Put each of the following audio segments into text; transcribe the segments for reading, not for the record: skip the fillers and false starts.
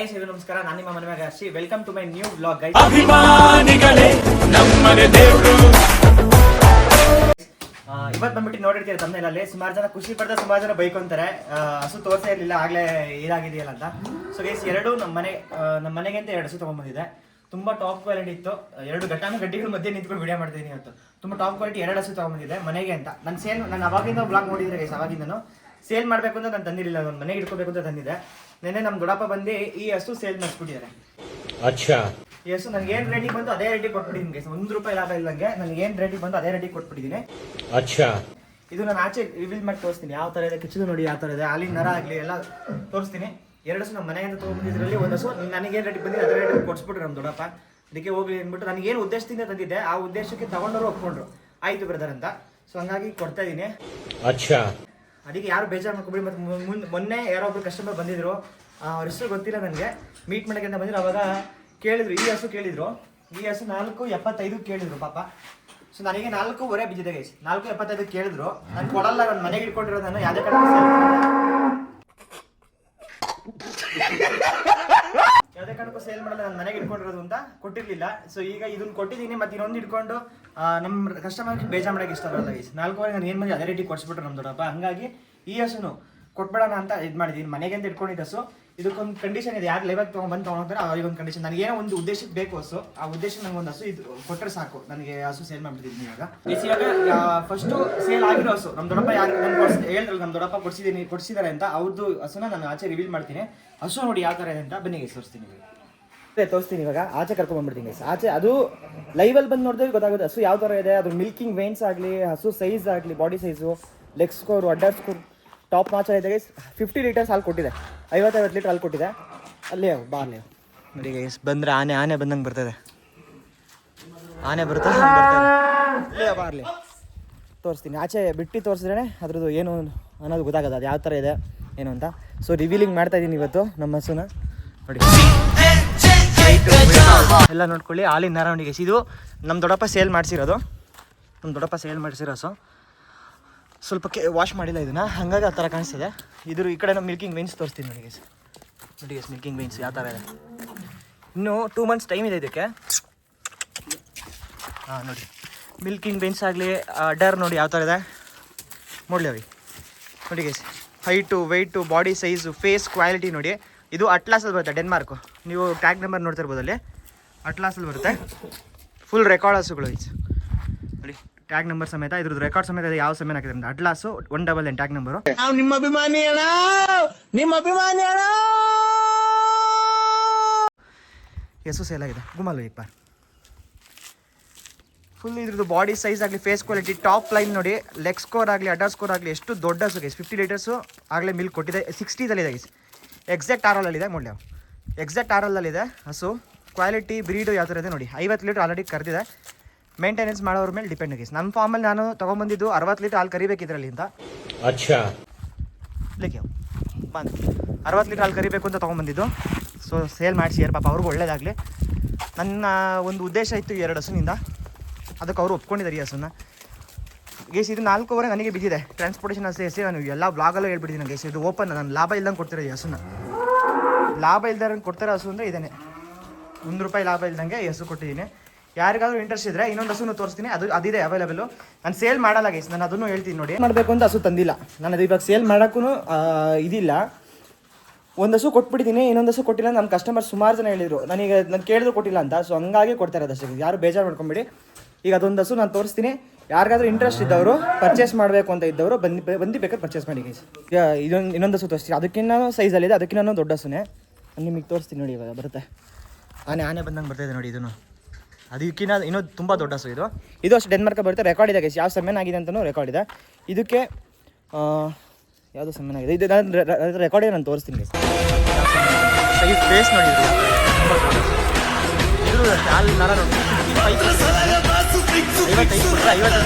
ನಮಸ್ಕಾರ, ನಾನು ನಿಮ್ಮ ಮನೆ Harshi. Welcome to my new vlog guys. ಅಭಿಮಾನಿಗಳೇ ನಮ್ಮನೆ ದೇವರು. ಇವತ್ತು ಬಂದ್ಬಿಟ್ಟು ನೋಡಿರ್ತೀರ ತಮ್ಮನೇಲಲ್ಲಿ ಸುಮಾರು ಜನ ಖುಷಿ ಪಡ್ತಾ ಸುಮಾರು ಜನ ಬೈಕೊಂತಾರೆ, ಹಸು ತೋರ್ಸೇ ಇರಲಿಲ್ಲ ಆಗ್ಲೇ ಇದಾಗಿದೆಯಲ್ಲ ಅಂತ. ಸೊ ಗೈಸ್, ಎರಡು ನಮ್ಮ ಮನೆಗೆ ಅಂತ 2 ಹಸು ತಗೊಂಡ್ಬಂದಿದೆ. ತುಂಬಾ ಟಾಪ್ ಕ್ವಾಲಿಟಿ ಇತ್ತು. 2 ಗಡ್ಡಿಗಳ ಮಧ್ಯೆ ನಿಂತ್ಕೊಂಡು ವಿಡಿಯೋ ಮಾಡ್ತಿದ್ದೀನಿ ಇವತ್ತು. ತುಂಬಾ ಟಾಪ್ ಕ್ವಾಲಿಟಿ 2 ಹಸು ತಗೊಂಡ್ಬಂದಿದೆ ಮನೆಗೆ ಅಂತ. ನಾನು ಅವಾಗಿಂದ ಬ್ಲಾಗ್ ನೋಡಿದ್ರೆ ಗೈಸ್, ಅವಾಗಿಂದನು ಸೇಲ್ ಮಾಡಬೇಕು ಅಂತ ನಾನು ತಂದಿರಲಿಲ್ಲ, ನನ್ನ ಮನೆಗೆ ಇಟ್ಕೋಬೇಕು ಅಂತ ತಂದಿದ್ದೆ. ನೆನ್ನೆ ನಮ್ಮ ದೊಡ್ಡಪ್ಪ ಬಂದು ಈ ಹಸು ಸೇಲ್ ಮಾಡಿಸ್ಬಿಟ್ಟಿದ್ದಾರೆ. ಈ ಹಸು ನನಗೆ ಏನು ರೇಟಿಗೆ ಬಂತು ಅದೇ ರೇಟಿಗೆ ಕೊಟ್ಬಿಟ್ಟಿದ್ದೀನಿ ಗೈಸ್. ₹1 ಲಾಭ ಇಲ್ಲಂಗೆ ನನಗೆ ಏನು ರೇಟಿಗೆ ಬಂತು ಅದೇ ರೇಟಿಗೆ ಕೊಟ್ಬಿಟ್ಟಿದ್ದೀನಿ. ಇದು ನಾನು ಆಚೆ ರಿವೀಲ್ ಮಾಡಿ ತೋರಿಸ್ತೀನಿ ಯಾವ ಥರ ಇದೆ. ಕಿಚ್ಚದು ನೋಡಿ ಯಾವ ಥರ ಇದೆ, ಹಾಲಿನ ನರ ಆಗಲಿ ಎಲ್ಲ ತೋರಿಸ್ತೀನಿ. 2 ಹಸು ನಮ್ಮ ಮನೆಯಿಂದ ತೊಗೊಂಡಿದ್ರಲ್ಲಿ ಒಂದು ಹಸು ನನಗೇನು ರೇಟಿಗೆ ಬಂದಿದೆ ಅದೇ ರೇಟಿಗೆ ಕೊಡಿಸ್ಬಿಟ್ರು ನಮ್ಮ ದೊಡ್ಡಪ್ಪ. ಅದಕ್ಕೆ ಹೋಗ್ಲಿ ಅಂದ್ಬಿಟ್ಟು ನನಗೇನು ಉದ್ದೇಶದಿಂದ ತಂದಿದ್ದೆ ಆ ಉದ್ದೇಶಕ್ಕೆ ತಗೊಂಡವರು ಒಪ್ಕೊಂಡ್ರು, ಆಯ್ತು ಬ್ರದರ್ ಅಂತ. ಸೊ ಹಂಗಾಗಿ ಕೊಡ್ತಾ ಇದ್ದೀನಿ. ಅದಕ್ಕೆ ಯಾರು ಬೇಜಾರು ಮಾಡ್ಕೊಬಿಡಿ. ಮತ್ತು ಮೊನ್ನೆ ಯಾರೋ ಒಬ್ರು ಕಸ್ಟಮರ್ ಬಂದಿದ್ರು, ಅವ್ರ ಹೆಸರು ಗೊತ್ತಿಲ್ಲ ನನಗೆ, ಮೀಟ್ ಮಾಡೋಕ್ಕೆ ಅಂತ ಬಂದಿದ್ರು. ಅವಾಗ ಕೇಳಿದ್ರು, ಈ ಹಸು ಕೇಳಿದ್ರು. ಈ ಹಸು 4.75 ಕೇಳಿದ್ರು ಪಾಪ. ಸೊ ನನಗೆ 4.5 ಬಿದ್ದಿದೆ ಗೈಸ್. 4.75 ಕೇಳಿದ್ರು. ನಾನು ಕೊಡಲ್ಲ, ನನ್ನ ಮನೆಗೆ ಇಟ್ಕೊಂಡಿರೋದು ನಾನು ಯಾವುದೇ ಕಾರಣಕ್ಕೂ ಸೇಲ್ ಮಾಡಲ್ಲ, ನನ್ನ ಮನೆಗೆ ಇಟ್ಕೊಂಡಿರೋದು ಅಂತ ಕೊಟ್ಟಿರಲಿಲ್ಲ. ಸೊ ಈಗ ಇದನ್ನ ಕೊಟ್ಟಿದ್ದೀನಿ, ಮತ್ತೆ ಇನ್ನೊಂದು ಇಟ್ಕೊಂಡು ನಮ್ಮ ಕಸ್ಟಮರ್ಗೆ ಬೇಜಾರು ಮಾಡೋಕ್ಕೆ ಇಷ್ಟ ಬರಲ್ಲ ಗೈಸ್. 4.5 ನಾನು ಏನು ಮಾಡಿ ಅದೇ ರೇಟಿಗೆ ಕೊಡಿಸ್ಬಿಟ್ರು ನಮ್ಮ ದೊಡ್ಡಪ್ಪ. ಹಂಗಾಗಿ ಈ ಹಸುನು ಕೊಟ್ಬೇಡೋಣ ಅಂತ ಇದು ಮಾಡಿದ್ದೀನಿ. ಮನೆಗೆ ಅಂತ ಇಟ್ಕೊಂಡಿದ್ದ ಹಸು. ಇದಕ್ಕೊಂದು ಕಂಡೀಷನ್ ಇದೆ, ಯಾರು ಲೈವಾಗಿ ತೊಗೊಂಡ್ತಾರೆ ಅವ್ರಿಗೊಂದು ಕಂಡೀಷನ್. ನನಗೆ ಏನೋ ಒಂದು ಉದ್ದೇಶಕ್ಕೆ ಬೇಕು ಹಸು, ಆ ಉದ್ದೇಶ ನಂಗೆ ಒಂದು ಹಸು ಇದು ಕೊಟ್ಟರೆ ಸಾಕು. ನನಗೆ ಹಸು ಸೇಲ್ ಮಾಡಿಬಿಟ್ಟಿದ್ದೀನಿ. ಇವಾಗ ಫಸ್ಟು ಸೇಲ್ ಆಗಿರೋ ಹಸು ನಮ್ಮ ದೊಡ್ಡಪ್ಪ ಯಾರು ಹೇಳಿದ್ರಲ್ಲ, ನಮ್ಮ ದೊಡ್ಡಪ್ಪ ಕೊಡಿಸಿದ್ದಾರೆ ಅಂತ, ಅವ್ರದ್ದು ಹಸುನ ನಾನು ಆಚೆ ರಿವೀಲ್ ಮಾಡ್ತೀನಿ. ಹಸು ನೋಡಿ ಯಾವ ಥರ ಇದೆ ಅಂತ ಬನ್ನಿ ಗೈಸ್, ತೋರಿಸ್ತೀನಿ. ಇವಾಗ ಆಚೆ ಕರ್ಕೊಂಡ್ಬಂದ್ಬಿಡ್ತೀನಿ ಗೈಸ್. ಆಚೆ ಅದು ಲೈವಲ್ಲಿ ಬಂದು ನೋಡಿದ್ರೆ ಗೊತ್ತಾಗುತ್ತೆ ಹಸು ಯಾವ ಥರ ಇದೆ. ಅದ್ರ ಮಿಲ್ಕಿಂಗ್ ವೇನ್ಸ್ ಆಗಲಿ, ಹಸು ಸೈಜ್ ಆಗಲಿ, body size, leg score, udder score top ಮಾಚ ಇದೆ ಗೈಸ್. 50 ಲೀಟರ್ಸ್ ಹಾಲು ಕೊಟ್ಟಿದೆ, 50 ಲೀಟರ್ ಹಾಲು ಕೊಟ್ಟಿದೆ. ಅಲ್ಲೇ ಬಾರ್ಲಿ ನೋಡಿ ಗೈಸ್, ಬಂದರೆ ಆನೆ ಬಂದಂಗೆ ಬರ್ತದೆ. ಆನೆ ಬರ್ತದೆ ಅಲ್ಲೇ ಬಾರ್ಲಿ ತೋರಿಸ್ತೀನಿ. ಆಚೆ ಬಿಟ್ಟು ತೋರಿಸಿದ್ರೆ ಅದ್ರದ್ದು ಏನು ಅನ್ನೋದು ಗೊತ್ತಾಗೋದು, ಅದು ಯಾವ ಥರ ಇದೆ ಏನು ಅಂತ. ಸೊ ರಿವೀಲಿಂಗ್ ಮಾಡ್ತಾ ಇದ್ದೀನಿ ಇವತ್ತು ನಮ್ಮ ಹಸುನ. ನೋಡಿ ಎಲ್ಲ ನೋಡ್ಕೊಳ್ಳಿ, ಹಾಲಿನ ನರ ನೋಡಿ ಗೈಸ್. ಇದು ನಮ್ಮ ದೊಡ್ಡಪ್ಪ ಸೇಲ್ ಮಾಡಿಸಿರೋದು, ಹಸು. ಸ್ವಲ್ಪ ವಾಶ್ ಮಾಡಿಲ್ಲ ಇದನ್ನು, ಹಾಗಾಗಿ ಆ ಥರ ಕಾಣಿಸ್ತದೆ. ಈ ಕಡೆ ನಾವು ಮಿಲ್ಕಿಂಗ್ ವೇನ್ಸ್ ತೋರಿಸ್ತೀನಿ ನೋಡಿ ಗೈಸ್. ಮಿಲ್ಕಿಂಗ್ ವೇನ್ಸ್ ಯಾವ ಥರ ಇದೆ. ಇನ್ನೂ 2 ಮಂತ್ಸ್ ಟೈಮ್ ಇದೆ ಇದಕ್ಕೆ. ನೋಡಿ ಮಿಲ್ಕಿಂಗ್ ವೇನ್ಸ್ ಆಗಲಿ, ಅಡರ್ ನೋಡಿ ಯಾವ ಥರ ಇದೆ ನೋಡಿ guys. Height, weight, body size, face quality ನೋಡಿ. ಇದು ಅಟ್ಲಾಸಲ್ಲಿ ಬರುತ್ತೆ, ಡೆನ್ಮಾರ್ಕು. ನೀವು ಟ್ಯಾಗ್ ನಂಬರ್ ನೋಡ್ತಿರ್ಬೋದು, ಅಲ್ಲಿ ಅಟ್ಲಾಸಲ್ಲಿ ಬರುತ್ತೆ. ಫುಲ್ ರೆಕಾರ್ಡ್ ಹಸುಗಳು ಗೈಸ್ ನೋಡಿ, ಟ್ಯಾಗ್ ನಂಬರ್ ಸಮೇತ, ಇದ್ರದ್ದು ರೆಕಾರ್ಡ್ ಸಮೇತ ಇದೆ. ಯಾವ ಸಮಯ ಹಾಕಿದ್ರೆ ಅಟ್ಲಾಸು 199 ಟ್ಯಾಗ್ ನಂಬರು. ನಿಮ್ಮ ಅಭಿಮಾನಿ ಹಸು ಸೇಲ್ ಆಗಿದೆ. ಗುಮಲ್ ಇಪ್ಪ ಫುಲ್ ಇದ್ರದ್ದು ಬಾಡಿ ಸೈಜ್ ಆಗಲಿ, ಫೇಸ್ ಕ್ವಾಲಿಟಿ, ಟಾಪ್ ಲೈನ್ ನೋಡಿ, ಲೆಗ್ ಸ್ಕೋರ್ ಆಗಲಿ, ಅಡ್ಡರ್ ಸ್ಕೋರ್ ಆಗಲಿ, ಎಷ್ಟು ದೊಡ್ಡ ಹಸು ಗೈಸ್. 50 ಲೀಟರ್ಸು ಆಗಲೇ ಮಿಲ್ಕ್ ಕೊಟ್ಟಿದೆ. 60ದಲ್ಲಿದೆ ಗೈಸ್. ಎಕ್ಸಾಕ್ಟ್ ಆರಲ್ಲಲ್ಲಿದೆ ಮೊಳ್ಳೆ, ಎಕ್ಸಾಕ್ಟ್ ಆರಲ್ಲಲ್ಲಿದೆ ಹಸು. ಕ್ವಾಲಿಟಿ, ಬ್ರೀಡು ಯಾವ ಥರ ಇದೆ ನೋಡಿ. 50 ಲೀಟರ್ ಆಲ್ರೆಡಿ ಕರೆದಿದೆ. ಮೇಂಟೆನೆನ್ಸ್ ಮಾಡೋರ ಮೇಲೆ ಡಿಪೆಂಡ್ ಗೈಸ್. ನಮ್ಮ ಫಾರ್ಮಲ್ಲಿ ನಾನು ತೊಗೊಂಬಂದಿದ್ದು 60 ಲೀಟರ್ ಹಾಲು ಕರಿಬೇಕು ಇದರಲ್ಲಿ ಅಂತ. ಲೇಕೆ ಬಂದು 60 ಲೀಟರ್ ಹಾಲು ಕರಿಬೇಕು ಅಂತ ತೊಗೊಂಬಂದಿದ್ದು. ಸೊ ಸೇಲ್ ಮಾಡಿಸಿ ಪಾಪ ಅವ್ರಿಗೂ ಒಳ್ಳೇದಾಗಲಿ. ನನ್ನ ಒಂದು ಉದ್ದೇಶ ಇತ್ತು 2 ಹಸುವಿನಿಂದ, ಅದಕ್ಕೆ ಅವರು ಒಪ್ಕೊಂಡಿದ್ದಾರೆ ಈ ಹಸುನ ಗೈಸ್. ಇದು 4.5 ನನಗೆ ಬಿದ್ದಿದೆ. ಟ್ರಾನ್ಸ್ಪೋರ್ಟೇಷನ್ ಸೇರಿಸಿ ನಾನು ಎಲ್ಲ ಬ್ಲಾಗಲ್ಲೂ ಹೇಳ್ಬಿಟ್ಟಿದ್ದೀನಿ ಗೈಸ್. ಇದು ಓಪನ್, ನಾನು ಲಾಭ ಇಲ್ದಂಗೆ ಕೊಡ್ತಿರೋ ಈ ಹಸುನ. ಲಾಭ ಇಲ್ದಂಗೆ ಕೊಡ್ತಿರೋ ಹಸು ಅಂದರೆ ಇದೇನೆ. ₹1 ಲಾಭ ಇಲ್ದಂಗೆ ಈ ಹಸು ಕೊಟ್ಟಿದ್ದೀನಿ. ಯಾರಿಗಾದ್ರೂ ಇಂಟ್ರೆಸ್ಟ್ ಇದ್ದರೆ ಇನ್ನೊಂದು ಹಸುನು ತೋರಿಸ್ತೀನಿ, ಅದಿದೆ ಅವೈಲೇಬಲು. ನಾನು ಸೇಲ್ ಮಾಡಲ್ಲ ಗೈಸ್, ನಾನು ಅದನ್ನು ಹೇಳ್ತೀನಿ ನೋಡಿ. ಮಾಡಬೇಕು ಅಂತ ಹಸು ತಂದಿಲ್ಲ ನಾನು, ಅದು ಇವಾಗ ಸೇಲ್ ಮಾಡೋಕ್ಕೂ ಇದಿಲ್ಲ. ಒಂದು ಹಸು ಕೊಟ್ಬಿಟ್ಟಿದ್ದೀನಿ, ಇನ್ನೊಂದು ಹಸು ಕೊಟ್ಟಿಲ್ಲ. ನಮ್ಮ ಕಸ್ಟಮರ್ ಸುಮಾರು ಜನ ಹೇಳಿದರು, ನಾನು ಕೇಳಿದ್ರು ಕೊಟ್ಟಿಲ್ಲ ಅಂತ. ಸೊ ಹಂಗಾಗಿ ಕೊಡ್ತಾ ಇರೋದು ಅಷ್ಟೇ, ಯಾರು ಬೇಜಾರು ಮಾಡ್ಕೊಂಬಿಡಿ. ಈಗ ಅದೊಂದು ಹಸು ನಾನು ತೋರಿಸ್ತೀನಿ. ಯಾರಿಗಾದ್ರೂ ಇಂಟ್ರೆಸ್ಟ್ ಇದ್ದವರು, ಪರ್ಚೇಸ್ ಮಾಡಬೇಕು ಅಂತ ಇದ್ದವರು ಬಂದು ಬೇಕಾದ್ರೆ ಪರ್ಚೇಸ್ ಮಾಡಿ ಗೈಸ್. ಈಗ ಇನ್ನೊಂದು ಹಸು ತೋರಿಸ್ತೀನಿ, ಅದಕ್ಕಿಂತ ಸೈಜಲ್ಲಿದೆ, ಅದಕ್ಕಿಂತ ದೊಡ್ಡ ಹಸುನೇ. ನಾನು ನಿಮಗೆ ತೋರಿಸ್ತೀನಿ ನೋಡಿ. ಇವಾಗ ಬರುತ್ತೆ, ಆನೆ ಬಂದಂಗೆ ಬರ್ತಾಯಿದೆ ನೋಡಿ. ಇದನ್ನು ಅದಕ್ಕಿಂತ ಇನ್ನೂ ತುಂಬ ದೊಡ್ಡ ಹಸು ಇದು ಅಷ್ಟು ಡೆನ್ಮಾರ್ಕ್ ಬರುತ್ತೆ. ರೆಕಾರ್ಡ್ ಇದೆ ಗೈಸ್, ಯಾವ ಸಮಯನಾಗಿದೆ ಅಂತಲೂ ರೆಕಾರ್ಡ್ ಇದೆ. ಇದಕ್ಕೆ ಯಾವುದು ಸಮಯನಾಗಿದೆ ಇದು ನಾನು ರೆಕಾರ್ಡಿಗೆ ನಾನು ತೋರಿಸ್ತೀನಿ ಗೈಸ್. ಸೈಜ್ ಫೇಸ್ ನೋಡಿ, ಇದು ಹಾಲು ನರ ನೋಡಿ. 55 ಕೊಟ್ಟರೆ 50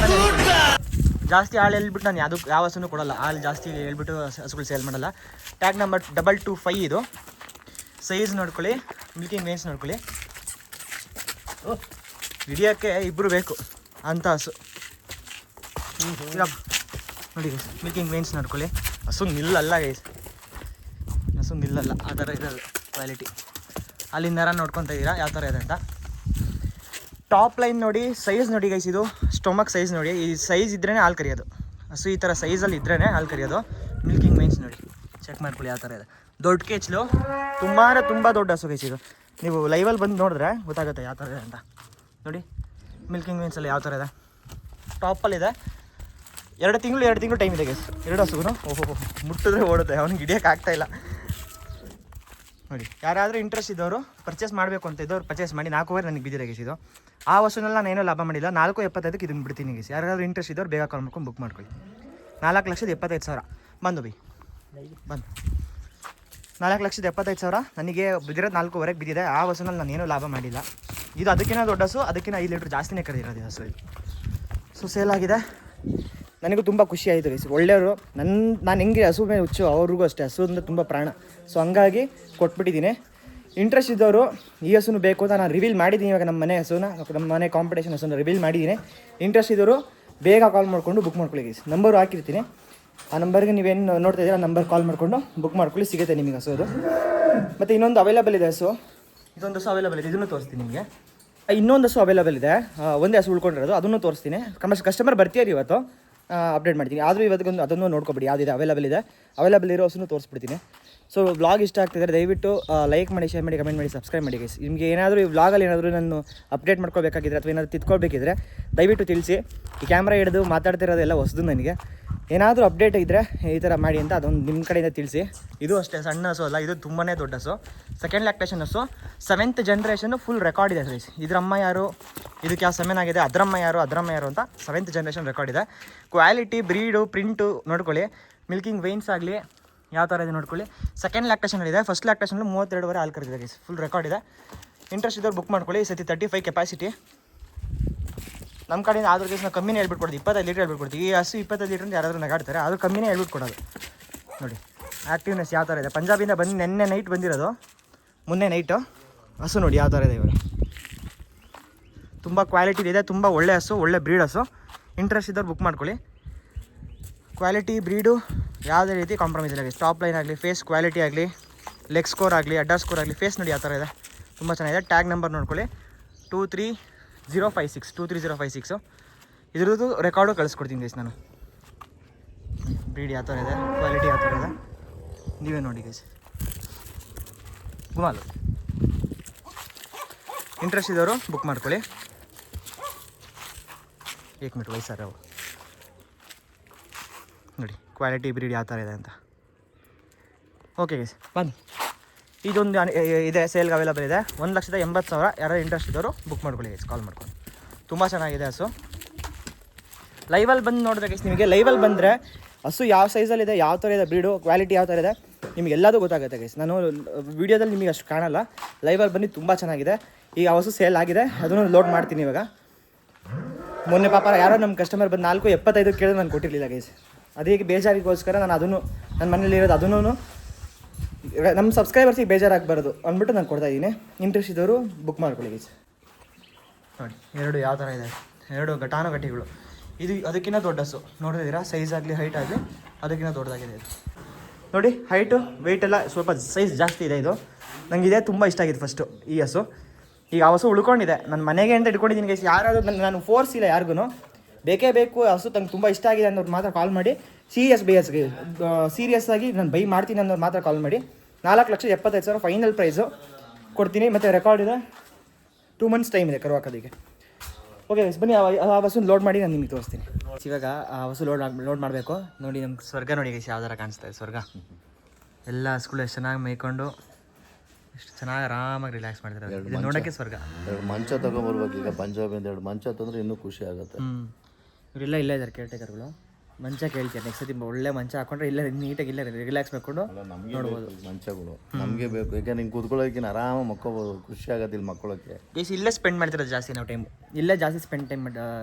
ಜಾಸ್ತಿ ಹಾಲು ಹೇಳ್ಬಿಟ್ಟು ನಾನು ಯಾವ ಹಸುನೂ ಕೊಡಲ್ಲ. ಹಾಲು ಜಾಸ್ತಿ ಹೇಳ್ಬಿಟ್ಟು ಹಸುಗಳು ಸೇಲ್ ಮಾಡಲ್ಲ. ಟ್ಯಾಗ್ ನಂಬರ್ 225 ಇದು. ಸೈಜ್ ನೋಡ್ಕೊಳ್ಳಿ, ಮಿಲ್ಕಿಂಗ್ ವೇನ್ಸ್ ನೋಡ್ಕೊಳ್ಳಿ. ಹಿಡಿಯೋಕ್ಕೆ ಇಬ್ಬರು ಬೇಕು ಅಂತ ಹಸು ನೋಡಿ ಗೈಸ್. ಮಿಲ್ಕಿಂಗ್ ವೇನ್ಸ್ ನೋಡ್ಕೊಳ್ಳಿ. ಹಸು ನಿಲ್ಲಲ್ಲ ಗೈಸ್, ಹಸು ನಿಲ್ಲಲ್ಲ, ಆ ಥರ ಇರೋದು ಕ್ವಾಲಿಟಿ. ಅಲ್ಲಿ ನರ ನೋಡ್ಕೊತ ಇದ್ದೀರಾ ಯಾವ ಥರ ಇದೆ ಅಂತ. ಟಾಪ್ ಲೈನ್ ನೋಡಿ, ಸೈಜ್ ನೋಡಿ ಗೈಸ್, ಇದು ಸ್ಟೊಮಕ್ ಸೈಜ್ ನೋಡಿ. ಈ ಸೈಜ್ ಇದ್ರೇ ಹಾಲು ಕರಿಯೋದು. ಹಸು ಈ ಥರ ಸೈಜಲ್ಲಿ ಇದ್ರೇ ಹಾಲು ಕರಿಯೋದು. ಮಿಲ್ಕಿಂಗ್ ವೆನ್ಸ್ ನೋಡಿ, ಚೆಕ್ ಮಾಡ್ಕೊಳ್ಳಿ ಯಾವ ಥರ ಇದೆ. ದೊಡ್ಡ ಕೇಚ್ಲು, ತುಂಬ ದೊಡ್ಡ ಹಸು ಗೈಸ್ ಇದು. ನೀವು ಲೈವಲ್ಲಿ ಬಂದು ನೋಡಿದ್ರೆ ಗೊತ್ತಾಗುತ್ತೆ ಯಾವ ಥರ ಇದೆ ಅಂತ. ನೋಡಿ ಮಿಲ್ಕಿಂಗ್ ವೆನ್ಸಲ್ಲಿ ಯಾವ ಥರ ಇದೆ, ಟಾಪಲ್ಲಿದೆ. 2 ತಿಂಗಳು ಟೈಮ್ ಇದೆ ಗೈಸ್ 2 ಹಸುಗೂ. ಓಹೋ ಮುಟ್ಟಿದ್ರೆ ಓಡುತ್ತೆ, ಅವ್ನಿಗೆ ಹಿಡಿಯೋಕೆ ಆಗ್ತಾಯಿಲ್ಲ ನೋಡಿ. ಯಾರಾದರೂ ಇಂಟ್ರೆಸ್ಟ್ ಇದ್ದವರು ಪರ್ಚೇಸ್ ಮಾಡಬೇಕು ಅಂತ ಇದ್ದವ್ರು ಪರ್ಚೇಸ್ ಮಾಡಿ. 4 ನನಗೆ ಬಿದ್ದಿದೆ ಗೈಸ್ ಇದು. ಆ ವಸ್ತುನೆಲ್ಲ ನಾನು ಏನೂ ಲಾಭ ಮಾಡಿಲ್ಲ. 4.75ಕ್ಕೆ ಇದನ್ನು ಬಿಡ್ತೀನಿ ಗೈಸ್. ಯಾರಾದರೂ ಇಂಟ್ರೆಸ್ಟ್ ಇದ್ದವ್ರು ಬೇಗ ಕಾಲ್ ಮಾಡ್ಕೊಂಡು ಬುಕ್ ಮಾಡ್ಕೊಳ್ಳಿ. 4,75,000 ಬಂದು ಬಂದು 4,75,000 ನನಗೆ ಬಿದ್ದಿರೋದು 4.5 ಬಿದ್ದಿದೆ. ಆ ವಸ್ತುನಲ್ಲಿ ನಾನು ಏನೂ ಲಾಭ ಮಾಡಿಲ್ಲ. ಇದು ಅದಕ್ಕಿಂತ ದೊಡ್ಡ ಹಸು, ಅದಕ್ಕಿಂತ 5 ಲೀಟ್ರ್ ಜಾಸ್ತಿನೇ ಕರೆದಿರೋದು ಹಸು ಇದು. ಸೊ ಸೇಲ್ ಆಗಿದೆ. ನನಗೂ ತುಂಬ ಖುಷಿ ಆಯಿತು ಗೈಸ್. ಒಳ್ಳೆಯವರು. ನಾನು ಹೆಂಗೆ ಹಸು ಮೇಲೆ ಹುಚ್ಚು, ಅವ್ರಿಗೂ ಅಷ್ಟೇ ಹಸು ಅಂದರೆ ತುಂಬ ಪ್ರಾಣ. ಸೊ ಹಂಗಾಗಿ ಕೊಟ್ಬಿಟ್ಟಿದ್ದೀನಿ. ಇಂಟ್ರೆಸ್ಟ್ ಇದ್ದವರು ಈ ಹಸುನು ಬೇಕು ಅಂತ ನಾನು ರಿವೀಲ್ ಮಾಡಿದ್ದೀನಿ. ಇವಾಗ ನಮ್ಮ ಮನೆ ಹಸುನ, ನಮ್ಮ ಮನೆ ಕಾಂಪಿಟೇಷನ್ ಹಸುನ ರಿವೀಲ್ ಮಾಡಿದ್ದೀನಿ. ಇಂಟ್ರೆಸ್ಟ್ ಇದ್ದವರು ಬೇಗ ಕಾಲ್ ಮಾಡಿಕೊಂಡು ಬುಕ್ ಮಾಡ್ಕೊಳ್ಳಿ ಗೈಸ್. ನಂಬರು ಹಾಕಿರ್ತೀನಿ, ಆ ನಂಬರ್ಗೆ ನೀವೇನು ನೋಡ್ತಾ ಇದ್ದೀರಾ ಆ ನಂಬರ್ ಕಾಲ್ ಮಾಡಿಕೊಂಡು ಬುಕ್ ಮಾಡ್ಕೊಳ್ಳಿ, ಸಿಗುತ್ತೆ ನಿಮಗೆ ಹಸು ಅದು. ಮತ್ತು ಇನ್ನೊಂದು ಅವೈಲೇಬಲ್ ಇದೆ ಹಸು, ಇದೊಂದು ಹಸು ಅವೈಲೇಬಲ್ ಇದೆ, ಇದನ್ನು ತೋರಿಸ್ತೀನಿ ನಿಮಗೆ. ಇನ್ನೊಂದು ಹಸು ಅವೈಲೇಬಲ್ ಇದೆ, ಒಂದೇ ಹಸು ಉಳ್ಕೊಂಡಿರೋದು, ಅದನ್ನು ತೋರಿಸ್ತೀನಿ. ಕಸ್ಟಮರ್ ಬರ್ತೀರಿ ಇವತ್ತು, ಅಪ್ಡೇಟ್ ಮಾಡ್ತೀನಿ. ಆದರೂ ಇವತ್ತಿಗೊಂದು ಅದನ್ನು ನೋಡ್ಕೊಬಿಡಿ ಯಾವುದಿದೆ ಅವೈಲೇಬಲ್ ಇರೋ ಹಸುನು ತೋರಿಸ್ಬಿಡ್ತೀನಿ. ಸೊ ವ್ಲಾಗ್ ಇಷ್ಟ ಆಗ್ತಿದ್ದಾರೆ ದಯವಿಟ್ಟು ಲೈಕ್ ಮಾಡಿ, ಶೇರ್ ಮಾಡಿ, ಕಮೆಂಟ್ ಮಾಡಿ, ಸಬ್ಸ್ಕ್ರೈಬ್ ಮಾಡಿ ಗೈಸ್. ನಿಮಗೆ ಏನಾದರೂ ಈ ವ್ಲಾಗಲ್ಲಿ ಏನಾದರೂ ನಾನು ಅಪ್ಡೇಟ್ ಮಾಡ್ಕೋಬೇಕಾಗಿದ್ರೆ ಅಥವಾ ಏನಾದರೂ ತಿದ್ಕೊಳ್ಬೇಕಿದ್ರೆ ದಯವಿಟ್ಟು ತಿಳಿಸಿ. ಈ ಕ್ಯಾಮ್ರಾ ಹಿಡಿದು ಮಾತಾಡ್ತಿರೋದೆಲ್ಲ ಹೊಸದು ನನಗೆ. ಏನಾದರೂ ಅಪ್ಡೇಟ್ ಇದ್ದರೆ ಈ ಥರ ಮಾಡಿ ಅಂತ ಅದೊಂದು ನಿಮ್ಮ ಕಡೆಯಿಂದ ತಿಳಿಸಿ. ಇದು ಅಷ್ಟೇ ಸಣ್ಣ ಹಸು ಅಲ್ಲ, ಇದು ತುಂಬಾ ದೊಡ್ಡ ಹಸು. ಸೆಕೆಂಡ್ ಲ್ಯಾಕ್ಟೇಷನ್ ಹಸು, 7th ಜನರೇಷನ್ನು ಫುಲ್ ರೆಕಾರ್ಡ್ ಇದೆ ಗೈಸ್. ಇದ್ರಮ್ಮ ಯಾರು, ಇದಕ್ಕೆ ಯಾವ ಸೆಮೆನ್ ಆಗಿದೆ, ಅದರಮ್ಮ ಯಾರು ಅಂತ 7th ಜನರೇಷನ್ ರೆಕಾರ್ಡ್ ಇದೆ. ಕ್ವಾಲಿಟಿ, ಬ್ರೀಡು, ಪ್ರಿಂಟು ನೋಡ್ಕೊಳ್ಳಿ. ಮಿಲ್ಕಿಂಗ್ ವೆಯ್ನ್ಸ್ ಆಗಲಿ ಯಾವ ಥರ ಇದೆ ನೋಡ್ಕೊಳ್ಳಿ. ಸೆಕೆಂಡ್ ಲ್ಯಾಕ್ಟೇಷನಲ್ಲಿದೆ. ಫಸ್ಟ್ ಲ್ಯಾಕ್ಟೇಷನಲ್ಲಿ 32 ಹಾಲು ಕರೆದಿದೆ ಗೈಸ್. ಫುಲ್ ರೆಕಾರ್ಡ್ ಇದೆ. ಇಂಟ್ರೆಸ್ಟ್ ಇದ್ದವ್ರು ಬುಕ್ ಮಾಡ್ಕೊಳ್ಳಿ. ಈ ಸತಿ 35 ಕೆಪಾಸಿಟಿ ನಮ್ಮ ಕಡೆಯಿಂದ. ಆದ್ರೂ ಗೈಸ್ ನಾವು ಕಮ್ಮಿನೇ ಹೇಳ್ಬಿಟ್ಟು 25 ಲೀಟ್ರ್ ಹೇಳ್ಬಿಟ್ಕೊಡ್ತೀವಿ. ಈ ಹಸು 25 ಲೀಟ್ರ್ ಅಂತ ಯಾರಾದರೂ ನಗಾಡ್ತಾರೆ, ಆದರೂ ಕಮ್ಮಿನೇ ಹೇಳ್ಬಿಟ್ಟು ನೋಡಿ. ಆ್ಯಕ್ಟಿವ್ನೆಸ್ ಯಾವ ಥರ ಇದೆ. ಪಂಜಾಬಿಂದ ಬಂದು ನೆನ್ನೆ ನೈಟ್ ಬಂದಿರೋದು, ಮೊನ್ನೆ ನೈಟು. ಹಸು ನೋಡಿ ಯಾವ ಥರ ಇದೆ ಇವರು. ತುಂಬ ಕ್ವಾಲಿಟಿ ಇದೆ, ತುಂಬ ಒಳ್ಳೆ ಹಸು, ಒಳ್ಳೆ ಬ್ರೀಡ್ ಹಸು. ಇಂಟ್ರೆಸ್ಟ್ ಇದ್ದವ್ರು ಬುಕ್ ಮಾಡ್ಕೊಳ್ಳಿ. ಕ್ವಾಲಿಟಿ, ಬ್ರೀಡು ಯಾವುದೇ ರೀತಿ ಕಾಂಪ್ರಮೈಸ್ ಇಲ್ಲ. ಟಾಪ್ ಲೈನ್ ಆಗಲಿ, ಫೇಸ್ ಕ್ವಾಲಿಟಿ ಆಗಲಿ, ಲೆಗ್ ಸ್ಕೋರ್ ಆಗಲಿ, ಅಡ್ಡ ಸ್ಕೋರ್ ಆಗಲಿ, ಫೇಸ್ ನೋಡಿ ಯಾವ ಥರ ಇದೆ, ತುಂಬ ಚೆನ್ನಾಗಿದೆ. ಟ್ಯಾಗ್ ನಂಬರ್ ನೋಡ್ಕೊಳ್ಳಿ, 23056 ಇದ್ರದ್ದು ರೆಕಾರ್ಡು ಕಳಿಸ್ಕೊಡ್ತೀನಿ ಗೈಸ್ ನಾನು. ಬ್ರೀಡ್ ಯಾವ ಥರ ಇದೆ, ಕ್ವಾಲಿಟಿ ಯಾವ ಥರ ಇದೆ ನೀವೇ ನೋಡಿ ಗೈಸ್. ಗುಮಾಲು ಇಂಟ್ರೆಸ್ಟ್ ಇದ್ದವರು ಬುಕ್ ಮಾಡ್ಕೊಳ್ಳಿ. 1 ಮಿನಿಟ್ ವಯಸ್ಸಾರೆ ಅವು ನೋಡಿ, ಕ್ವಾಲಿಟಿ, ಬ್ರೀಡ್ ಯಾವ ಥರ ಇದೆ ಅಂತ. ಓಕೆ ಗೈಸ್ ಬನ್ನಿ. ಇದೊಂದು ಇದೆ, ಸೇಲ್ಗೆ ಅವೈಲೇಬಲ್ ಇದೆ. 1,80,000. ಯಾರು ಇಂಟ್ರೆಸ್ಟ್ ಇದ್ದವರು ಬುಕ್ ಮಾಡ್ಕೊಳ್ಳಿ ಗೈಸ್, ಕಾಲ್ ಮಾಡ್ಕೊಂಡು. ತುಂಬ ಚೆನ್ನಾಗಿದೆ ಹಸು. ಲೈವಲ್ಲಿ ಬಂದು ನೋಡಿದ್ರೆ ಗೈಸ್, ನಿಮಗೆ ಲೈವಲ್ಲಿ ಬಂದರೆ ಹಸು ಯಾವ ಸೈಜಲ್ಲಿದೆ, ಯಾವ ಥರ ಇದೆ, ಬ್ರೀಡು ಕ್ವಾಲಿಟಿ ಯಾವ ಥರ ಇದೆ ನಿಮಗೆಲ್ಲದೂ ಗೊತ್ತಾಗುತ್ತೆ ಗೈಸ್. ನಾನು ವೀಡಿಯೋದಲ್ಲಿ ನಿಮಗೆ ಅಷ್ಟು ಕಾಣಲ್ಲ, ಲೈವಲ್ಲಿ ಬಂದು ತುಂಬ ಚೆನ್ನಾಗಿದೆ. ಈಗ ಹಸು ಸೇಲ್ ಆಗಿದೆ, ಅದನ್ನು ಲೋಡ್ ಮಾಡ್ತೀನಿ ಇವಾಗ. ಮೊನ್ನೆ ಪಾಪ ಯಾರೋ ನಮ್ಮ ಕಸ್ಟಮರ್ ಬಂದು 4.75 ಕೇಳಿದ್ರೆ ನಾನು ಕೊಟ್ಟಿರಲಿಲ್ಲ ಗೈಸ್. ಅದಕ್ಕೆ ಬೇಜಾರಿಗೋಸ್ಕರ ನಾನು ಅದನ್ನು, ನನ್ನ ಮನೇಲಿರೋದು ಅದನ್ನು ನಮ್ಮ ಸಬ್ಸ್ಕ್ರೈಬರ್ಸಿಗೆ ಬೇಜಾರಾಗಬಾರ್ದು ಅಂದ್ಬಿಟ್ಟು ನಾನು ಕೊಡ್ತಾಯಿದ್ದೀನಿ. ಇಂಟ್ರೆಸ್ಟ್ ಇದ್ದವರು ಬುಕ್ ಮಾಡ್ಕೊಳ್ಳಿ ಗೈಸ್. ನೋಡಿ 2 ಯಾವ ಥರ ಇದೆ, 2 ಘಟಾನುಘಟಿಗಳು. ಇದು ಅದಕ್ಕಿಂತ ದೊಡ್ಡ ಹಸು ನೋಡಿದ್ದೀರಾ, ಸೈಜ್ ಆಗಲಿ, ಹೈಟ್ ಆಗಲಿ ಅದಕ್ಕಿಂತ ದೊಡ್ಡದಾಗಿದೆ ಇದು. ನೋಡಿ ಹೈಟು, ವೆಯ್ಟೆಲ್ಲ ಸ್ವಲ್ಪ ಸೈಜ್ ಜಾಸ್ತಿ ಇದೆ. ಇದು ನನಗೆ ಇದೇ ತುಂಬ ಇಷ್ಟ ಆಗಿದೆ ಫಸ್ಟು ಈ ಹಸು. ಈಗ ಆ ಹಸು ಉಳ್ಕೊಂಡಿದೆ, ನನ್ನ ಮನೆಗೆ ಅಂತ ಇಟ್ಕೊಂಡಿದ್ದೀನಿ ಗೈಸ್. ಯಾರಾದರೂ ನಾನು ಫೋರ್ಸ್ ಇಲ್ಲ ಯಾರಿಗೂ, ಬೇಕೇ ಬೇಕು ಹಸು ತಂಗೆ ತುಂಬ ಇಷ್ಟ ಆಗಿದೆ ಅನ್ನೋರು ಮಾತ್ರ ಕಾಲ್ ಮಾಡಿ. ಸೀರಿಯಸ್ ಆಗಿ ನಾನು ಬೈ ಮಾಡ್ತೀನಿ ಅನ್ನೋರು ಮಾತ್ರ ಕಾಲ್ ಮಾಡಿ. 4,75,000 ಫೈನಲ್ ಪ್ರೈಸು ಕೊಡ್ತೀನಿ. ಮತ್ತು ರೆಕಾರ್ಡ್ ಇದೆ, 2 ಮಂತ್ಸ್ ಟೈಮ್ ಇದೆ ಕರುವಾಕೋದಕ್ಕೆ. ಓಕೆ ಗೈಸ್ ಬನ್ನಿ, ಆ ಬಸ್ಸು ಲೋಡ್ ಮಾಡಿ ನಾನು ನಿಮಗೆ ತೋರಿಸ್ತೀನಿ. ಇವಾಗ ಆ ಬಸ್ಸು ಲೋಡ್ ಮಾಡಬೇಕು. ನೋಡಿ ನಮ್ಗೆ ಸ್ವರ್ಗ ನೋಡಿ ಗೈಸ್ ಯಾವ ಥರ ಕಾಣಿಸ್ತಾ ಇದೆ ಸ್ವರ್ಗ. ಎಲ್ಲ ಹಸುಗಳು ಎಷ್ಟು ಚೆನ್ನಾಗಿ ಮೇಯ್ಕೊಂಡು ಎಷ್ಟು ಚೆನ್ನಾಗಿ ಆರಾಮಾಗಿ ರಿಲ್ಯಾಕ್ಸ್ ಮಾಡ್ತಾರೆ. ಇದು ನೋಡೋಕ್ಕೆ ಸ್ವರ್ಗ. 2 ಮಂಚ ತೊಗೊಂಬರ್ಬೇಕು ಈಗ ಪಂಜಾಬಿಂದ. 2 ಮಂಚ ತಂದರೆ ಇನ್ನೂ ಖುಷಿ ಆಗುತ್ತೆ. ಇವರೆಲ್ಲ ಇಲ್ಲೇ ಇದ್ದಾರೆ ಕೇರ್ಟೇಕರ್ಗಳು. ಮಂಚ ಕೇಳ್ತಾರೆ, ನೆಕ್ಸ್ಟ್ ಸತಿ ಒಳ್ಳೆ ಮಂಚ ಹಾಕೊಂಡ್ರೆ ಇಲ್ಲೇ ನೀಟಾಗಿ ಇಲ್ಲೇ ರಿಲ್ಯಾಕ್ಸ್ ಮಾಡ್ಕೊಂಡು ನೋಡ್ಬೋದು. ಮಂಚಗಳು ನಮಗೆ ಬೇಕು, ಈಗ ನಿಂಗೆ ಕೂತ್ಕೊಳ್ಳೋಕೆ ಆರಾಮಾಗಿ ಮಕ್ಕೋಬೋದು, ಖುಷಿ ಆಗುತ್ತೆ ಇಲ್ಲಿ ಮಕ್ಕೊಳ್ಳೋಕ್ಕೆ. ಗೈಸ್ ಇಲ್ಲೇ ಸ್ಪೆಂಡ್ ಮಾಡ್ತಿರೋದು ಜಾಸ್ತಿ ನಾವು ಟೈಮ್, ಇಲ್ಲೇ ಜಾಸ್ತಿ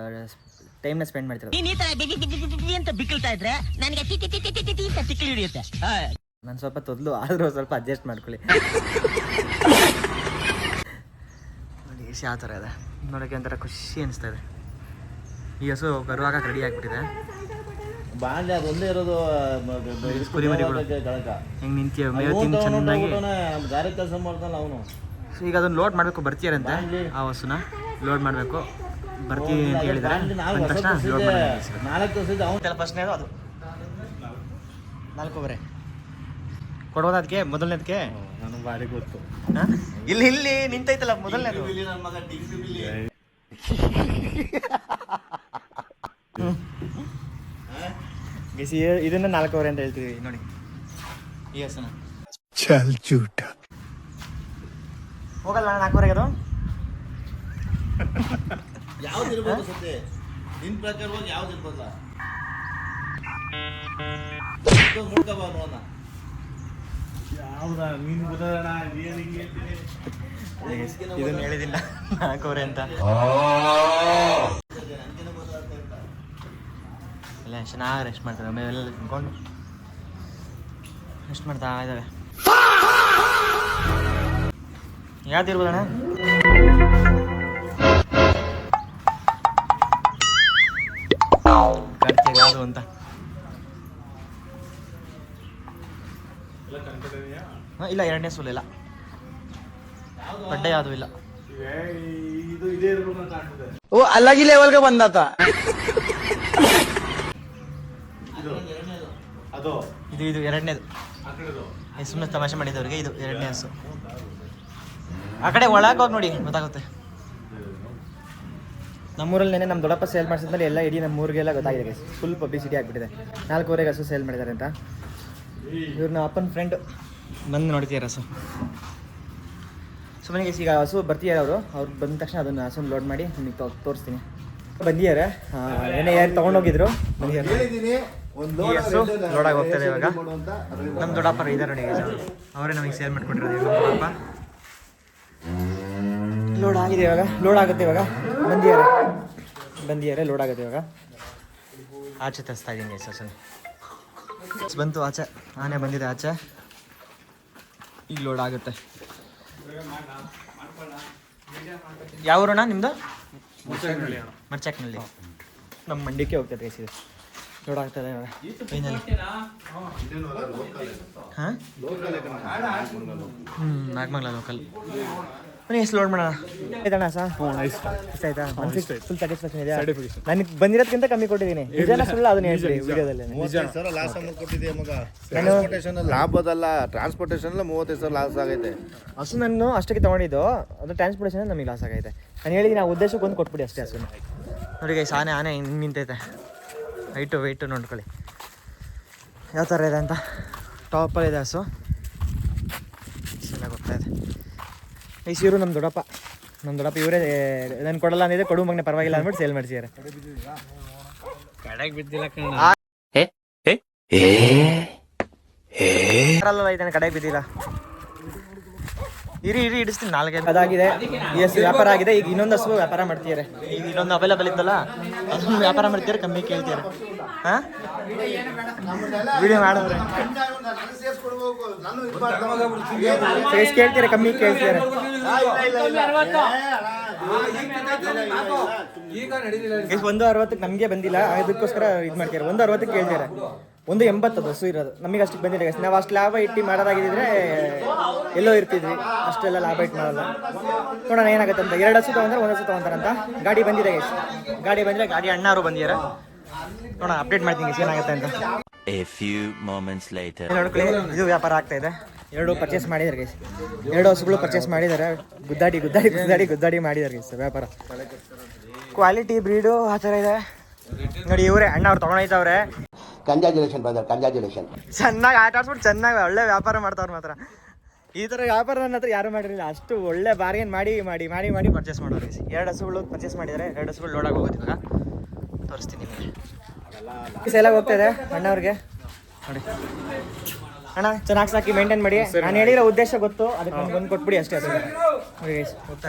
ಟೈಮ್ನ ಸ್ಪೆಂಡ್ ಮಾಡ್ತಿರೋದು. ಅಂತ ಬಿಕ್ಕಳ್ತಾ ಇದ್ರೆ ನನಗೆ ತಿಕ್ಕಿ ಹಿಡಿಯುತ್ತೆ. ನಾನು ಸ್ವಲ್ಪ ತೊದಲು ಆದರೂ ಸ್ವಲ್ಪ ಅಡ್ಜಸ್ಟ್ ಮಾಡ್ಕೊಳ್ಳಿ. ನೋಡಿ ಎಷ್ಟು ಯಾವ ಥರ ಇದೆ ನೋಡೋಕ್ಕೆ, ಒಂಥರ ಖುಷಿ ಅನಿಸ್ತಾ ಇದೆ. ಈ ಹಸು ಕರುವಾಗಕ್ಕೆ ರೆಡಿ ಆಗಿಬಿಟ್ಟಿದೆ. ಬಾಂಡೆ ಅದೊಂದೇ ಇರೋದು ಕುರಿ ಮರಿಗಳು ಹೆಂಗೆ ನಿಂತೀವಿ ಮೇವು ತಿಂದು ಚೆನ್ನಾಗಿ ಗಾರೆ ಕೆಲಸ ಮಾಡ್ತಾನಲ್ಲ ಅವನು. ಈಗ ಅದನ್ನು ಲೋಡ್ ಮಾಡಬೇಕು ಬರ್ತೀರಂತೆ ಆ ಹಸುನ ಲೋಡ್ ಮಾಡಬೇಕು ಬರ್ತೀವಿ ಅಂತ ಹೇಳಿದ್ದಾರೆ ಅಂದ ತಕ್ಷಣ ಲೋಡ್ ಮಾಡಿ 4 ವರ್ಷದ ಅವ್ನು ಫಸ್ಟ್ನೇದು ಅದು 4 ಕೊಡ್ಬೋದ ಅದಕ್ಕೆ ಮೊದಲನೇದಕ್ಕೆ ನನಗೆ ಭಾರಿ ಗೊತ್ತು. ಇಲ್ಲಿ ನಿಂತೈತಲ್ಲ ಮೊದಲನೇದು ನನ್ನ ಮಗ ಡಿಗ್ರಿ ಬಿಲ್ಲಿ. ಬಿಸಿ ಇದನ್ನ 4 ಅಂತ ಹೇಳ್ತೀವಿ ನೋಡಿ ಈ ಹಸುನ ಚಲ್ ಚೂಟ ಹೋಗಲ್ಲ 4 ಅದು ಯಾವ್ದು ಇರ್ಬೋದು ಸತ್ತೆ ನಿನ್ ಪ್ರಕಾರವಾಗಿ ಯಾವ್ದು ಇರ್ಬೋದ ಮುಡ್ಕಬಾ ನೋಡ ಯಾವ್ದ ನೀನು ಗೊತ್ತಣ ಏನು ಹಿಂಗೆ ಇದನ್ನ ಹೇಳಿದಿಲ್ಲ 4 ಅಂತ ಇಲ್ಲ ಚೆನ್ನಾಗಿ ರೆಸ್ಟ್ ಮಾಡ್ತಾರೆ ಆಮೇಲೆ ತಿನ್ಕೊಂಡು ರೆಸ್ಟ್ ಮಾಡ್ತಾ ಇದ್ದಾವೆ ಯಾವ್ದು ಇರ್ಬೋದಣ್ಣ ಕಾರ್ತಿಕ್ ಯಾವುದು ಅಂತ ಇಲ್ಲ 2ನೇ ಸೂಲ್ ಇಲ್ಲ ಬಡ್ಡೆ ಯಾವುದು ಇಲ್ಲ ಇದು ಇದೇ ಇರ್ಬೇಕು ಅಂತ ಕಾಣ್ತದೆ. ಓ ಅಲ್ಲಾಗಿ ಲೆವೆಲ್ಗೆ ಬಂದಾತ ಅದು ಇದು 2ನೇದು ಆ ಕಡೆದು ಸುಮ್ಮನೆ ತಮಾಷೆ ಮಾಡಿದವ್ರಿಗೆ ಇದು 2ನೇ ಹಸು ಆ ಕಡೆ ಒಳಗೆ ಹೋಗಿ ನೋಡಿ ಗೊತ್ತಾಗುತ್ತೆ ನಮ್ಮೂರಲ್ಲಿ ನೆನೆ ನಮ್ಮ ದೊಡ್ಡಪ್ಪ ಸೇಲ್ ಮಾಡಿಸಿದ್ಮೇಲೆ ಎಲ್ಲ ಇಡೀ ನಮ್ಮ ಊರಿಗೆಲ್ಲ ಗೊತ್ತಾಗಿದೆ ಫುಲ್ ಪಬ್ಲಿಸಿಟಿ ಆಗಿಬಿಟ್ಟಿದೆ 4 ಹಸು ಸೇಲ್ ಮಾಡಿದ್ದಾರೆ ಅಂತ ಇವ್ರನ್ನ ಅಪ್ಪನ ಫ್ರೆಂಡ್ ಬಂದು ನೋಡ್ತೀರ ಹಸು ಸುಮ್ಮನೆ ಈಗ ಹಸು ಬರ್ತಿದ್ದಾರೆ ಅವ್ರು ಬಂದ ತಕ್ಷಣ ಅದನ್ನು ಹಸುನ ಲೋಡ್ ಮಾಡಿ ನಿಮಗೆ ತೋರಿಸ್ತೀನಿ ಬಂದಿದ್ದಾರೆ ನೆನೆ ಯಾರು ತೊಗೊಂಡೋಗಿದ್ರು ಹೇಳಿದ್ದೀನಿ ಒಂದು ಈ ಹಸು ಲೋಡಾಗಿ ಹೋಗ್ತದೆ ಇವಾಗ ನಮ್ಮ ದೊಡ್ಡಪ್ಪ ಇದ್ದಾರೆ ನೋಡಿ ಅವರೇ ನಮಗೆ ಸೇಲ್ ಮಾಡ್ಕೊಂಡಿರೋದು ನಮ್ಮ ದೊಡ್ಡಪ್ಪ ಲೋಡ್ ಆಗಿದೆ ಇವಾಗ ಲೋಡ್ ಆಗುತ್ತೆ ಇವಾಗ ಬಂದಿದ್ದಾರೆ ಲೋಡ್ ಆಗುತ್ತೆ ಇವಾಗ ಆಚೆ ತರಿಸ್ತಾ ಇದ್ದೀನಿ ಹಸುನ ಬಂತು ಆಚೆ ಆನೆ ಬಂದಿದೆ ಆಚೆ ಈಗ ಲೋಡ್ ಆಗುತ್ತೆ ಯಾವ ಊರಣ್ಣ ನಿಮ್ಮದು ಮರ್ಚಕ್ನಲ್ಲಿ ನಮ್ಮ ಮಂಡಿಕೆ ಹೋಗ್ತದೆ ಇದು ಲೋಡ್ ಆಗ್ತದೆ ಇವಾಗ ಫೈನಲ್ ಹಾಂ ನಾಗಮಂಗ್ಲ ಲೋಕಲ್ ಬನ್ನಿ ಎಷ್ಟು ಲೋಡ್ ಮಾಡೋಣ ಆಯ್ತಣ್ಣ ಸರ್ ಇಷ್ಟ ಆಯ್ತಾ ಮನ್ಸಿಗೆ ಫುಲ್ ಸ್ಯಾಟಿಸ್ಫ್ಯಾಕ್ಷನ್ ಇದೆಯಾ ನನಗೆ ಬಂದಿರೋದಕ್ಕಿಂತ ಕಮ್ಮಿ ಕೊಟ್ಟಿದ್ದೀನಿ ನಿಜನ ಸುಳ್ಳು ಅದನ್ನ ಹೇಳ್ತೀವಿ ವಿಡಿಯೋದಲ್ಲಿ ಲಾಸ್ ಅಮೌಂಟ್ ಕೊಟ್ಟಿದೆ ಮಗ ಟ್ರಾನ್ಸ್ಪೋರ್ಟೇಷನ್ ಲಾಭದಲ್ಲ ಟ್ರಾನ್ಸ್ಪೋರ್ಟೇಷನ್ 35,000 ಲಾಸ್ ಆಗೈತೆ ಹಸು ನಾನು ಅಷ್ಟಕ್ಕೆ ತೊಗೊಂಡಿದ್ದು ಅದು ಟ್ರಾನ್ಸ್ಪೋರ್ಟೇಷನ್ ನಮಗೆ ಲಾಸ್ ಆಗೈತೆ ನಾನು ಹೇಳಿದ್ದೀನಿ ಆ ಉದ್ದೇಶಕ್ಕೆ ಒಂದು ಕೊಟ್ಬಿಡಿ ಅಷ್ಟೇ ಹಸುನ ನೋಡಿ ಗೈಸ್ ಆನೆ ಹಿಂಗೆ ನಿಂತೈತೆ ವೆಯ್ಟು ನೋಡ್ಕೊಳ್ಳಿ ಯಾವ ಥರ ಇದೆ ಅಂತ ಟಾಪಲ್ಲಿದೆ ಹಸು ಚೆನ್ನಾಗಿ ಗೊತ್ತಾ ಇದೆ ಇವರು ನಮ್ಮ ದೊಡ್ಡಪ್ಪ ಇವರೇ ನಾನು ಕೊಡಲ್ಲ ಅಂದಿದೆ ಕೊಡು ಮಗನೇ ಪರವಾಗಿಲ್ಲ ಅಂದ್ಬಿಟ್ಟು ಸೇಲ್ ಮಾಡಿಸಿದ್ದಾರೆ ಕಡೆಗೆ ಬಿದ್ದಿಲ್ಲ ಕಡೆಗೆ ಬಿದ್ದಿಲ್ಲ ಇರಿ ಇಡಿಸ್ತೀನಿ 4 ಅದಾಗಿದೆ ಈ ಹಸು ವ್ಯಾಪಾರ ಆಗಿದೆ ಈಗ ಇನ್ನೊಂದು ಹಸು ವ್ಯಾಪಾರ ಮಾಡ್ತಿದ್ದಾರೆ ಈಗ ಇನ್ನೊಂದು ಅವೈಲೇಬಲ್ ಇತ್ತಲ್ಲ ಅದನ್ನು ವ್ಯಾಪಾರ ಮಾಡ್ತಿದ್ದಾರೆ ಕಮ್ಮಿ ಕೇಳ್ತಿದ್ದಾರೆ ಹಾಂ ವಿಡಿಯೋ ಮಾಡಿದ್ರೆ ಕೇಳ್ತೀರಾ ಕಮ್ಮಿ ಕೇಳ್ತಿದ್ದಾರೆ ಎಷ್ಟು 160 ನಮಗೆ ಬಂದಿಲ್ಲ ಅದಕ್ಕೋಸ್ಕರ ಇದು ಮಾಡ್ತಾರೆ 160 ಕೇಳ್ತಾರೆ 180 ಹಸು ಇರೋದು ನಮಗೆ ಅಷ್ಟಕ್ಕೆ ಬಂದಿದೆ ನಾವು ಅಷ್ಟು ಲಾಭ ಇಟ್ಟು ಮಾಡೋದಾಗಿದ್ದರೆ ಎಲ್ಲೋ ಇರ್ತಿದ್ವಿ ಅಷ್ಟೆಲ್ಲ ಲಾಭ ಇಟ್ಟು ಮಾಡಲ್ಲ ನೋಡೋಣ ಏನಾಗುತ್ತೆ ಅಂತ 2 ಹಸು ತೊಗೊಂಡ್ರೆ 1 ಹಸು ತೊಗೊಂತಾರಂತ ಗಾಡಿ ಬಂದಿದೆ ಗಾಡಿ ಬಂದರೆ ಗಾಡಿ ಅಣ್ಣವರು ಬಂದಿದ್ದಾರೆ ನೋಡೋಣ ಅಪ್ಡೇಟ್ ಮಾಡ್ತೀನಿ ಏನಾಗುತ್ತೆ ಅಂತ A few moments later. ನೋಡ್ಕೊಳ್ಳಿ ಇದು ವ್ಯಾಪಾರ ಆಗ್ತಾ ಇದೆ 2 ಪರ್ಚೇಸ್ ಮಾಡಿದ್ದಾರೆ ಗೈಸ್ 2 ಹಸುಗಳು ಪರ್ಚೇಸ್ ಮಾಡಿದ್ದಾರೆ ಗುದ್ದಾಡಿ ಮಾಡಿದ್ದಾರೆ ಗೈಸ್ ವ್ಯಾಪಾರ ಕ್ವಾಲಿಟಿ ಬ್ರೀಡು ಆ ಥರ ಇದೆ ನೋಡಿ ಇವರೇ ಅಣ್ಣ ಅವ್ರು ತೊಗೊಂಡೈತವ್ರೆ ಕಂಗ್ರಾಚುಲೇಷನ್ ಬ್ರದರ್ ಕಂಗ್ರಾಚುಲೇಷನ್ ಚೆನ್ನಾಗಿ ಆಟ ಆಡ್ಸ್ಬಿಟ್ಟು ಚೆನ್ನಾಗಿ ಒಳ್ಳೆ ವ್ಯಾಪಾರ ಮಾಡ್ತಾವ್ರು ಮಾತ್ರ ಈ ಥರ ವ್ಯಾಪಾರ ನನ್ನ ಹತ್ರ ಯಾರು ಮಾಡಿರಲಿಲ್ಲ ಅಷ್ಟು ಒಳ್ಳೆ ಬಾರ್ಗೇನ್ ಮಾಡಿ ಪರ್ಚೇಸ್ ಮಾಡೋರು 2 ಹಸುಗಳು ಪರ್ಚೇಸ್ ಮಾಡಿದ್ದಾರೆ 2 ಹಸುಗಳು ಲೋಡಾಗಿ ಹೋಗೋದಿಲ್ಲ ತೋರಿಸ್ತೀನಿ ನಿಮಗೆ ಸೇಲಾಗಿ ಹೋಗ್ತಾ ಇದೆ ಅಣ್ಣವ್ರಿಗೆ ನೋಡಿ ಅಣ್ಣ ಚೆನ್ನಾಗಿ ಸಾಕಿ ಮೇಂಟೈನ್ ಮಾಡಿ ನಾನು ಹೇಳಿರೋ ಉದ್ದೇಶ ಗೊತ್ತು ಅದಕ್ಕೆ ನಮ್ಗೆ ಒಂದು ಕೊಟ್ಬಿಡಿ ಅಷ್ಟೇ ಅದು ನೋಡಿ ಗೈಸ್ ಹೋಗ್ತಾ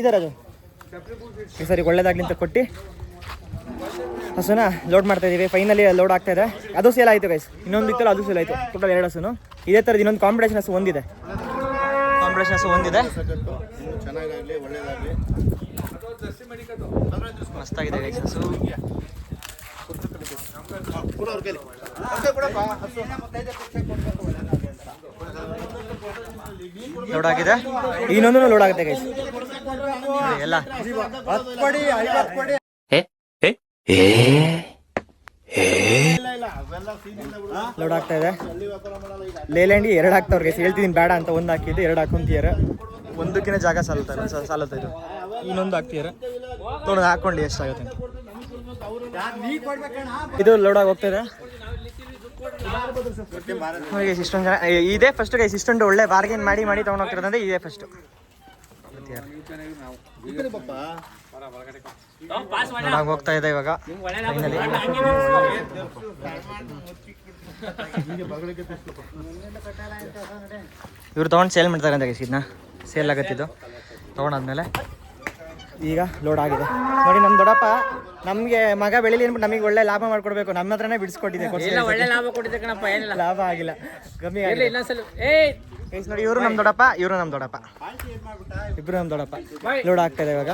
ಇದರ ಅದು ಈ ಸರಿ ಒಳ್ಳೇದಾಗ್ಲಿ ಅಂತ ಕೊಟ್ಟು ಹಸುನ ಲೋಡ್ ಮಾಡ್ತಾ ಇದೀವಿ ಫೈನಲಿ ಲೋಡ್ ಆಗ್ತಾ ಇದೆ ಅದು ಸೇಲ್ ಆಯಿತು ಗೈಸ್ ಇನ್ನೊಂದು ಇತ್ತಲ್ಲ ಅದು ಸೇಲ್ ಆಯಿತು ಟೋಟಲ್ 2 ಹಸುನು ಇದೇ ಥರದ್ದು ಇನ್ನೊಂದು ಕಾಂಪಿಟೇಷನ್ ಹಸು ಒಂದಿದೆ ಚೆನ್ನಾಗಾಗಲಿ ಒಳ್ಳೇದಾಗಲಿ ಮಸ್ತಾಗಿದೆ ಗೈಸ್ ಹಸು ಲೋಡ್ ಆಗಿದೆ, ಇನ್ನೊಂದು ಲೋಡ್ ಆಗುತ್ತೆ ಗೈಸ್ ಎಲ್ಲ. ಲೋಡ್ ಆಗ್ತಾ ಇದೆ. ಲೇಲ್ಯಾಂಡ್ಗೆ 2 ಹಾಕ್ತಾವ್ರೆ ಗೈಸ್. ಹೇಳ್ತಿದ್ದೀನಿ ಬೇಡ ಅಂತ, 1 ಹಾಕಿದ್ದು 2 ಹಾಕೊಂತಿದ್ದಾರೆ. ಒಂದಕ್ಕಿಂತ ಜಾಗ ಸಾಲುತ್ತೆ ಇದು. ಇನ್ನೊಂದು ಹಾಕ್ತಿದ್ದಾರೆ, ತೊಗೊಂಡು ಹಾಕೊಂಡು ಎಷ್ಟಾಗುತ್ತೆ. ಇದು ಲೋಡ್ ಆಗಿ ಹೋಗ್ತಾ ಇದೆ. ಇಷ್ಟೊಂದು ಜನ ಇದೇ ಫಸ್ಟ್ ಗೈಸ್. ಇಷ್ಟೊಂದು ಒಳ್ಳೆ ಬಾರ್ಗೇನ್ ಮಾಡಿ ತೊಗೊಂಡು ಹೋಗ್ತಿರೋದಂದ್ರೆ ಇದೇ ಫಸ್ಟ್. ಹೋಗ್ತಾ ಇದೆ ಇವಾಗ. ಇವ್ರು ತೊಗೊಂಡು ಸೇಲ್ ಮಾಡ್ತಾರೆ ಅಂತ ಗೈಸ್. ಇದನ್ನ ಸೇಲ್ ಆಗತ್ತಿದ್ದು ತೊಗೊಂಡಾದ್ಮೇಲೆ ಈಗ ಲೋಡ್ ಆಗಿದೆ ನೋಡಿ. ನಮ್ಮ ದೊಡ್ಡಪ್ಪ ನಮಗೆ ಮಗ ಬೆಳಿಲಿ ಅಂದ್ಬಿಟ್ಟು ನಮಗೆ ಒಳ್ಳೆ ಲಾಭ ಮಾಡ್ಕೊಡ್ಬೇಕು, ನಮ್ಮ ಹತ್ರನೇ ಬಿಡಿಸ್ಕೊಟ್ಟಿದೆ. ಒಳ್ಳೆ ಲಾಭ ಕೊಟ್ಟಿದ್ದೆ ಕಣಪ್ಪ, ಏನಿಲ್ಲ ಲಾಭ ಆಗಿಲ್ಲ, ಕಮ್ಮಿ ಆಗಿದೆ. ಗೈಸ್ ನೋಡಿ, ಇವರು ನಮ್ಮ ದೊಡ್ಡಪ್ಪ, ಇವರು ನಮ್ಮ ದೊಡ್ಡಪ್ಪ, ಇಬ್ರು ನಮ್ಮ ದೊಡ್ಡಪ್ಪ. ಲೋಡ್ ಆಗ್ತಾ ಇದೆ ಇವಾಗ.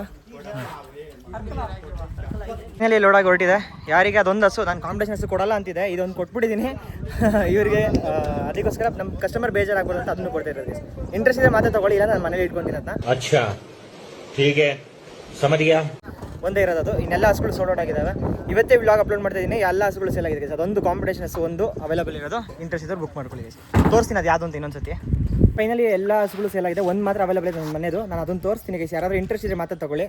ಮೇಲೆ ಲೋಡ್ ಆಗಿ ಹೊರಟಿದೆ. ಯಾರಿಗೆ ಅದೊಂದು ಹಸು ನಾನು ಕಾಂಪಿಟೇಷನ್ ಹಸು ಕೊಡಲ್ಲ ಅಂತಿದೆ, ಇದೊಂದು ಕೊಟ್ಬಿಟ್ಟಿದ್ದೀನಿ ಇವರಿಗೆ. ಅದಕ್ಕೋಸ್ಕರ ನಮ್ಮ ಕಸ್ಟಮರ್ ಬೇಜಾರಾಗ್ಬೋದು ಅಂತ ಅದನ್ನು ಕೊಡ್ತಾ ಇರೋದು. ಇಂಟ್ರೆಸ್ಟ್ ಇದೆ ಮಾತ್ರ ತಗೊಳ್ಳಿ, ಇಲ್ಲ ನಾನು ಮನೇಲಿ ಇಟ್ಕೊಂಡಿರೋದನ್ನ. ಅಚ್ಚಾ ಹೀಗೆ ಸಮಧಿಯಾ ಒಂದೇ ಇರೋದು ಅದು. ಇನ್ನೆಲ್ಲ ಹಸುಗಳು ಸೋಲ್ಡ್ ಔಟ್ ಆಗಿದ್ದಾವೆ. ಇವತ್ತೇ ವ್ಲಾಗ್ ಅಪ್ಲೋಡ್ ಮಾಡ್ತಾ ಇದ್ದೀನಿ. ಎಲ್ಲ ಹಸುಗಳು ಸೇಲ್ ಆಗಿದೆ. ಅದೊಂದು ಕಾಂಪಿಟೇಷನ್ ಹಸು ಒಂದು ಅವೈಲೇಬಲ್ ಇರೋದು. ಇಂಟ್ರೆಸ್ಟ್ ಇದ್ದವ್ರು ಬುಕ್ ಮಾಡ್ಕೊಳ್ಳಿ. ತೋರಿಸ್ತೀನಿ ಅದು ಯಾವುದು ಅಂತ ಇನ್ನೊಂದ್ಸತಿ. ಫೈನಲಿ ಎಲ್ಲ ಹಸುಗಳು ಸೇಲ್ ಆಗಿದೆ. ಒಂದು ಮಾತ್ರ ಅವೈಲೇಬಲ್ ಇದೆ ನನ್ನ ಮನೆಯದು, ನಾನು ಅದನ್ನು ತೋರಿಸ್ತೀನಿ ಗೈಸ್. ಯಾರಾದರೂ ಇಂಟ್ರೆಸ್ಟ್ ಇದ್ರೆ ಮಾತ್ರ ತಗೊಳ್ಳಿ.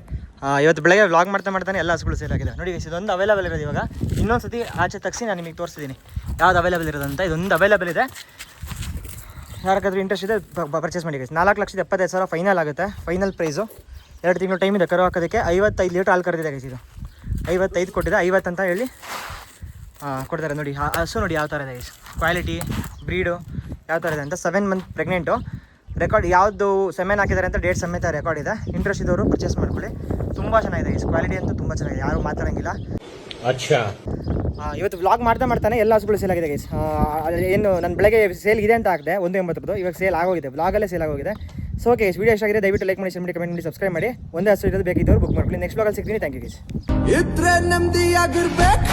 ಇವತ್ತು ಬೆಳಗ್ಗೆ ವ್ಲಾಗ್ ಮಾಡ್ತಾನೆ ಎಲ್ಲ ಹಸುಗಳು ಸೇಲ್ ಆಗಿದೆ ನೋಡಿ ಗೈಸ್. ಇದೊಂದು ಅವೈಲೇಬಲ್ ಇರೋದು. ಇವಾಗ ಇನ್ನೊಂದ್ಸತಿ ಆಚೆ ತಗ್ಸಿ ನಾನು ನಿಮಗೆ ತೋರಿಸ್ತೀನಿ ಯಾವ್ದು ಅವೈಲೇಬಲ್ ಇರೋದಂತ. ಇದೊಂದು ಅವೈಲೇಬಲ್ ಇದೆ. ಯಾರಿಗಾದ್ರೂ ಇಂಟ್ರೆಸ್ಟ್ ಇದೆ ಪರ್ಚೇಸ್ ಮಾಡಿ ಗೈಸ್. 4,75,000 ಫೈನಲ್ ಆಗುತ್ತೆ. Final price. 2 ತಿಂಗಳು ಟೈಮ್ ಇದೆ ಕರು ಹಾಕೋದಕ್ಕೆ. 55 ಲೀಟ್ರ್ ಹಾಲು ಕರೆದಿದೆ ಗೈಸ್. ಇದು 55 ಕೊಟ್ಟಿದೆ, 50 ಅಂತ ಹೇಳಿ ಕೊಡ್ತಾರೆ ನೋಡಿ. ಹಸು ನೋಡಿ ಯಾವ ಥರ ಇದೆ ಗೈಸ್. ಕ್ವಾಲಿಟಿ ಬ್ರೀಡು ಯಾವ ಥರ ಇದೆ ಅಂತ. 7 ಮಂತ್ ಪ್ರೆಗ್ನೆಂಟು. ರೆಕಾರ್ಡ್ ಯಾವುದು ಸೆಮೆನ್ ಹಾಕಿದ್ದಾರೆ ಅಂತ ಡೇಟ್ ಸಮೇತ ರೆಕಾರ್ಡ್ ಇದೆ. ಇಂಟ್ರೆಸ್ಟ್ ಇದ್ದವರು ಪರ್ಚೇಸ್ ಮಾಡ್ಕೊಳ್ಳಿ. ತುಂಬ ಚೆನ್ನಾಗಿದೆ ಗೈಸ್. ಕ್ವಾಲಿಟಿ ಅಂತೂ ತುಂಬ ಚೆನ್ನಾಗಿದೆ, ಯಾರು ಮಾತಾಡೋಂಗಿಲ್ಲ. ಅಚ್ಚಾ ಇವತ್ತು ವ್ಲಾಗ್ ಮಾಡ್ತಾನೆ ಎಲ್ಲ ಹಸುಗಳು ಸೇಲ್ ಆಗಿದೆ ಗೈಸ್. ಏನು ನಾನು ಬೆಳಗ್ಗೆ ಸೇಲ್ ಇದೆ ಅಂತ ಹಾಕಿದೆ 180. ಇವಾಗ ಸೇಲ್ ಆಗೋಗಿದೆ, ವ್ಲಾಗಲ್ಲೇ ಸೇಲ್ ಆಗೋಗಿದೆ. ಸೊ ಓಕೆ ಗೈಸ್, ವಿಡಿಯೋ ಎಷ್ಟಾಗಿದೆ ದಯವಿಟ್ಟು ಲೈಕ್ ಮಾಡಿ, ಶೇರ್ ಮಾಡಿ, ಕಮೆಂಟ್ ಮಾಡಿ, ಸಬ್ಸ್ಕ್ರೈಬ್ ಮಾಡಿ. ಒಂದೇ ಹಸು ಇರೋದು ಬೇಕಿದ್ದವರು ಬುಕ್ ಮಾಡ್ಕೊಳ್ಳಿ. ನೆಕ್ಸ್ಟ್ ವ್ಲಾಗಲ್ಲಿ ಸಿಗ್ತೀನಿ. Thank you guys. ಇದ್ರೆ ನೆಮ್ಮದಿಯಾಗಿರ್ಬೇಕು.